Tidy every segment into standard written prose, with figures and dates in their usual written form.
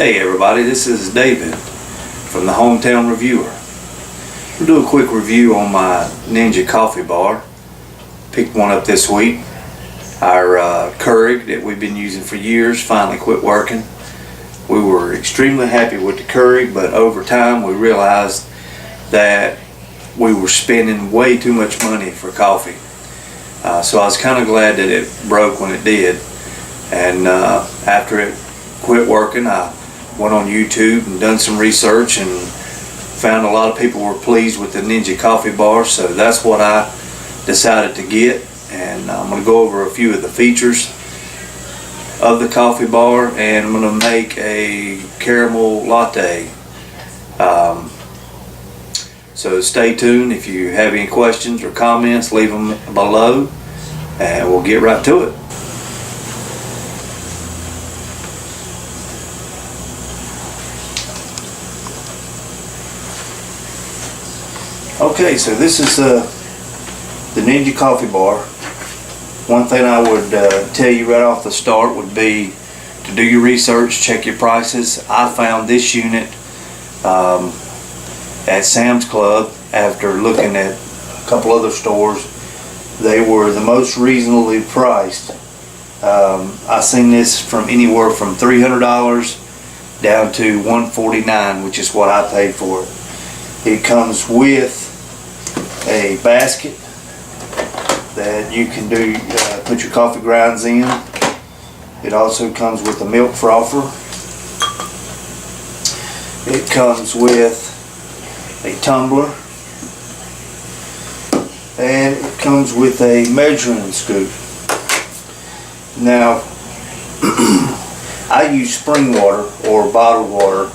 Hey everybody, this is David from the Hometown Reviewer. We'll do a quick review on my Ninja coffee bar. Picked one up this week. Our Keurig that we've been using for years finally quit working. We were extremely happy with the Keurig, but over time we realized that we were spending way too much money for coffee. So I was kind of glad that it broke when it did. And after it quit working, I went on YouTube and done some research and found a lot of people were pleased with the Ninja coffee bar, so that's what I decided to get. And I'm going to go over a few of the features of the coffee bar, and I'm going to make a caramel latte. So stay tuned. If you have any questions or comments, leave them below and we'll get right to it. Okay, so this is the Ninja coffee bar. One thing I would tell you right off the start would be to do your research, check your prices. I found this unit at Sam's Club after looking at a couple other stores. They were the most reasonably priced. I seen this from anywhere from $300 down to $149, which is what I paid for it. It comes with a basket that you can do put your coffee grinds in. It also comes with a milk frother. It comes with a tumbler, and it comes with a measuring scoop. Now I use spring water or bottled water.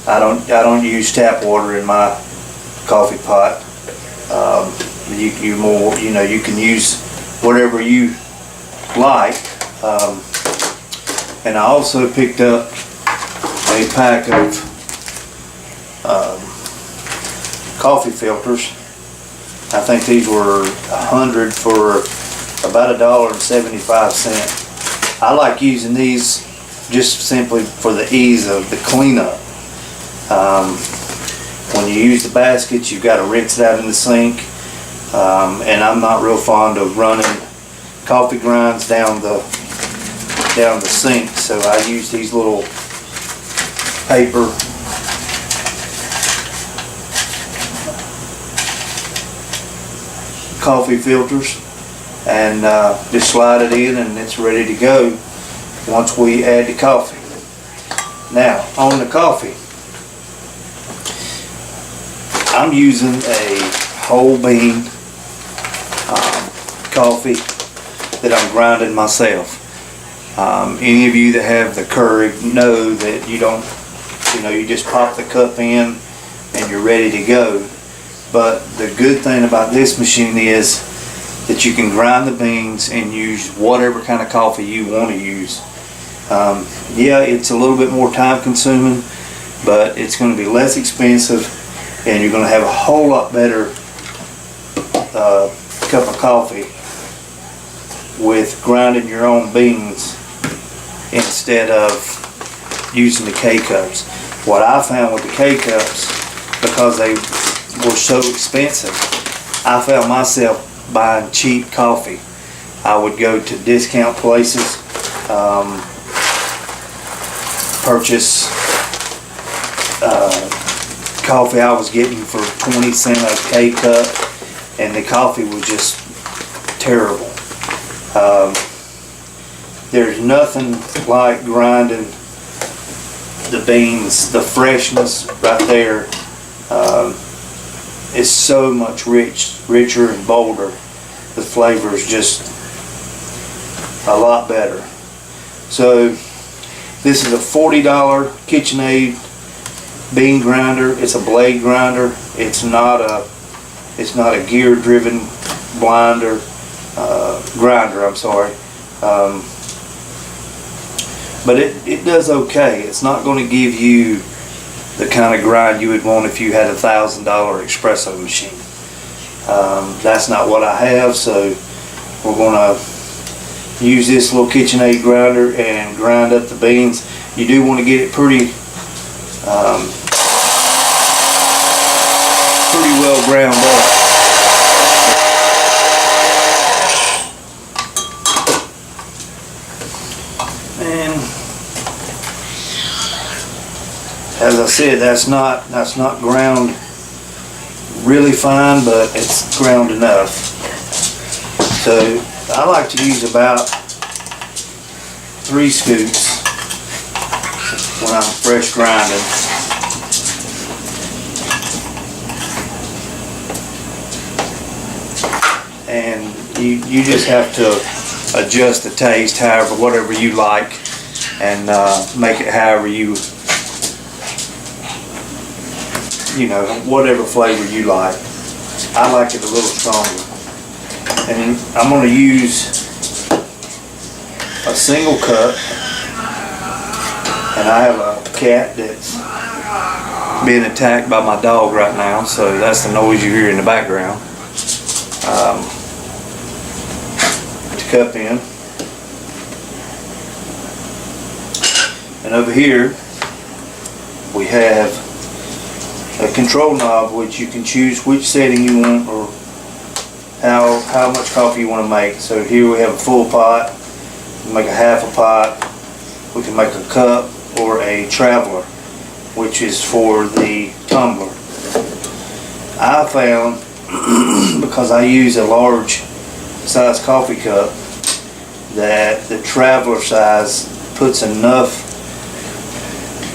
I don't use tap water in my coffee pot. You can use whatever you like. And I also picked up a pack of coffee filters. I think these were 100 for about $1.75. I like using these just simply for the ease of the cleanup. When you use the baskets, you've got to rinse it out in the sink, and I'm not real fond of running coffee grinds down the sink, so I use these little paper coffee filters, and just slide it in and it's ready to go once we add the coffee. Now on the coffee, I'm using a whole bean coffee that I'm grinding myself. Any of you that have the Keurig know that you just pop the cup in and you're ready to go. But the good thing about this machine is that you can grind the beans and use whatever kind of coffee you want to use. Yeah, it's a little bit more time consuming, but it's going to be less expensive, and you're going to have a whole lot better cup of coffee with grinding your own beans instead of using the K-Cups. What I found with the K-Cups, because they were so expensive, I found myself buying cheap coffee. I would go to discount places, purchase coffee I was getting for 20 cents a K-Cup, and the coffee was just terrible. There's nothing like grinding the beans. The freshness right there is so much richer and bolder. The flavor is just a lot better. So this is a $40 KitchenAid bean grinder. It's a blade grinder. It's not a gear driven grinder. I'm sorry. But it does okay. It's not going to give you the kind of grind you would want if you had a $1,000 espresso machine. That's not what I have, so we're going to use this little KitchenAid grinder and grind up the beans. You do want to get it pretty Pretty well ground up. And as I said, that's not ground really fine, but it's ground enough. So I like to use about 3 scoops when I'm fresh grinding. And you just have to adjust the taste however, whatever you like, and make it however you know, whatever flavor you like. I like it a little stronger. And I'm going to use a single cup, and I have a cat that's being attacked by my dog right now, so that's the noise you hear in the background. Cup in, and over here we have a control knob, which you can choose which setting you want or how much coffee you want to make. So here we have a full pot, we can make a half a pot, we can make a cup, or a traveler, which is for the tumbler. I found because I use a large size coffee cup that the traveler size puts enough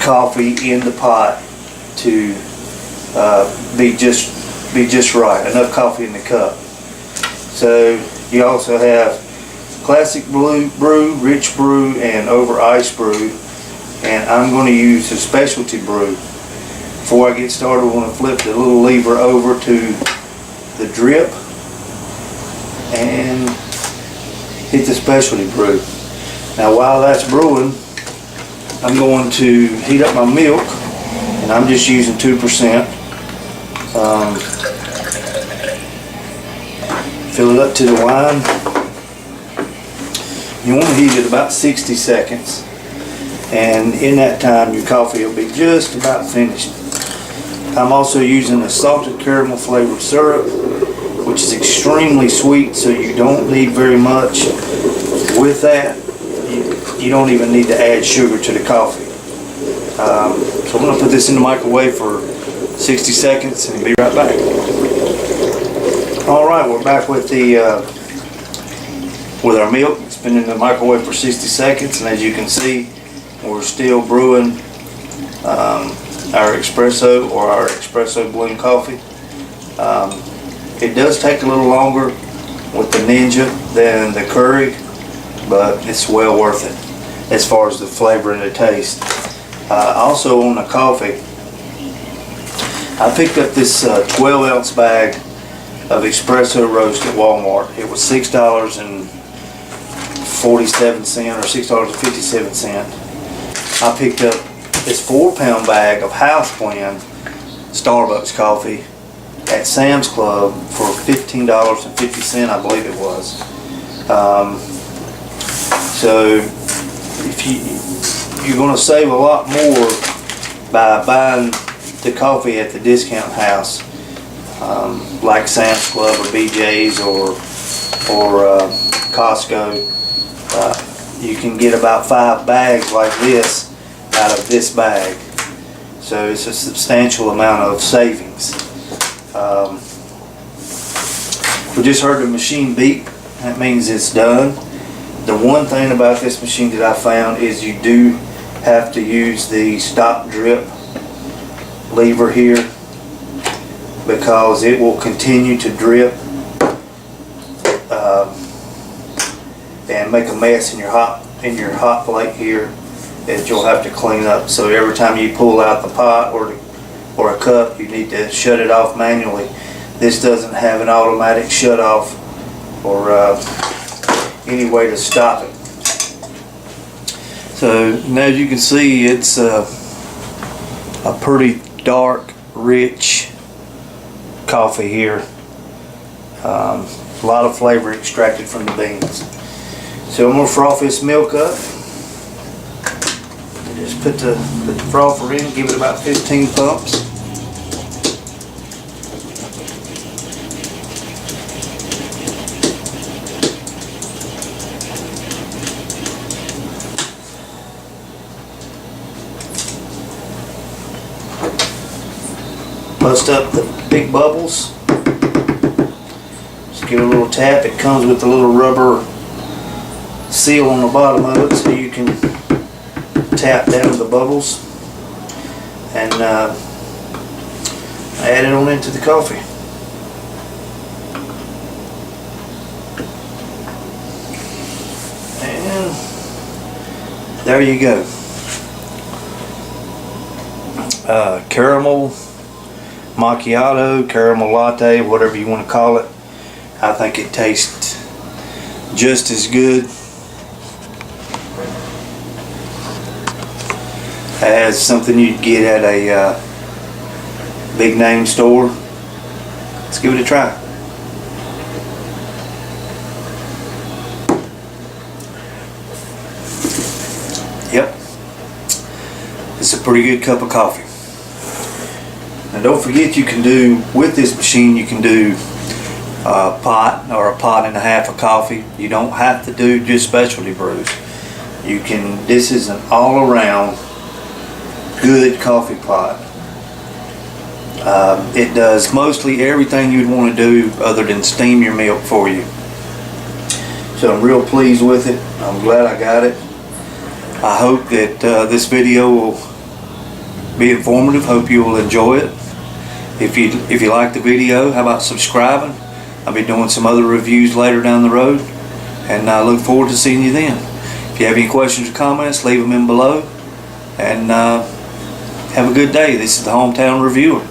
coffee in the pot to be just right, enough coffee in the cup. So you also have classic brew, rich brew, and over ice brew, and I'm going to use a specialty brew. Before I get started, I want to flip the little lever over to the drip and hit the specialty brew. Now while that's brewing, I'm going to heat up my milk, and I'm just using 2%. Fill it up to the wine. You want to heat it about 60 seconds, and in that time your coffee will be just about finished. I'm also using a salted caramel flavored syrup, which is extremely sweet, so you don't need very much. With that, you don't even need to add sugar to the coffee. So I'm going to put this in the microwave for 60 seconds and be right back. Alright, we're back with our milk. It's been in the microwave for 60 seconds, and as you can see, we're still brewing our espresso, or our espresso bloom coffee. It does take a little longer with the Ninja than the Keurig, but it's well worth it as far as the flavor and the taste. Also on the coffee, I picked up this 12-ounce bag of espresso roast at Walmart. It was $6.47 or $6.57. I picked up this 4-pound bag of house blend Starbucks coffee at Sam's Club for $15.50, I believe it was. So if you're going to save a lot more by buying the coffee at the discount house, like Sam's Club or BJ's or Costco. You can get about 5 bags like this out of this bag. So it's a substantial amount of savings. We just heard the machine beep. That means it's done. The one thing about this machine that I found is you do have to use the stop drip lever here, because it will continue to drip and make a mess in your hot plate here that you'll have to clean up. So every time you pull out the pot or a cup, you need to shut it off manually. This doesn't have an automatic shut off or any way to stop it. So now, as you can see, it's a pretty dark, rich coffee here. A lot of flavor extracted from the beans. So I'm going to froth this milk up. Just put the frother in, give it about 15 pumps. Bust up the big bubbles. Just give it a little tap. It comes with a little rubber seal on the bottom of it so you can tap down the bubbles and add it on into the coffee. And there you go. Caramel macchiato, caramel latte, whatever you want to call it. I think it tastes just as good as something you'd get at a big name store. Let's give it a try. Yep, it's a pretty good cup of coffee. Now don't forget, you can do with this machine, you can do a pot or a pot and a half of coffee. You don't have to do just specialty brews. You can, this is an all-around good coffee pot. It does mostly everything you'd want to do other than steam your milk for you. So I'm real pleased with it. I'm glad I got it. I hope that this video will be informative. Hope you will enjoy it. If you like the video, how about subscribing? I'll be doing some other reviews later down the road, and I look forward to seeing you then. If you have any questions or comments, leave them in below, and have a good day. This is the Hometown Reviewer.